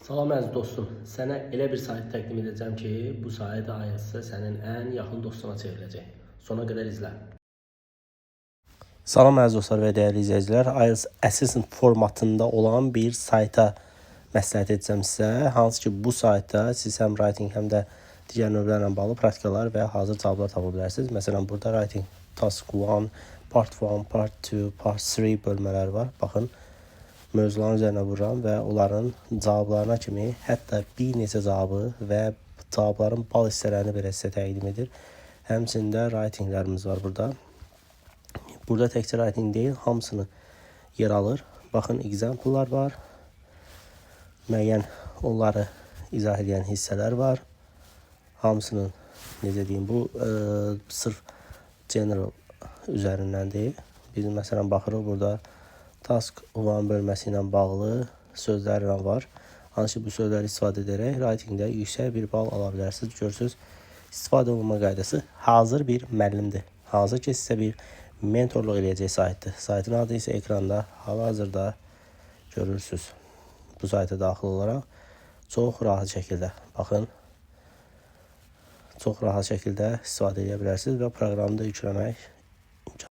Salam əziz dostum, sənə elə bir sayt təqdim edəcəm ki, bu sayt ayətsə sənin ən yaxın dostuna çevriləcək. Sona qədər izlə. Salam əziz dostlar və dəyərli izləyicilər, IELTS Assessment formatında olan bir sayta məsləhət edəcəm sizə. Hansı ki, bu saytda siz həm writing, həm də digər növlərlə bağlı praktikalar və hazır cavablar tapa bilərsiniz. Məsələn, burada writing task 1, part 1, part 2, part 3 bölmələri var. Baxın. Mövzuların üzərinə vururam və onların cavablarına kimi hətta bir neçə cavabı və cavabların bal hissələrini belə sizə təqdim edir. Həmçində writinglərimiz var burada. Burada təkcə writing deyil, hamısını yer alır. Baxın, example'lar var. Müəyyən onları izah edən hissələr var. Hamısının, necə deyim, bu sırf general üzərindəndir. Biz məsələn baxırıq burada. Task 1 bölməsi ilə bağlı sözlərlə var. Hansı ki, bu sözləri istifadə edərək writingdə yüksək bir bal ala bilərsiniz. Görürsünüz, istifadə olunma qaydası hazır bir müəllimdir. Hazır ki, sizə bir mentorluq eləyəcək saytdır. Saytın adı isə ekranda hal-hazırda görürsünüz. Bu sayta daxil olaraq çox rahat şəkildə, baxın, çox rahat şəkildə istifadə edə bilərsiniz və proqramda yükləmək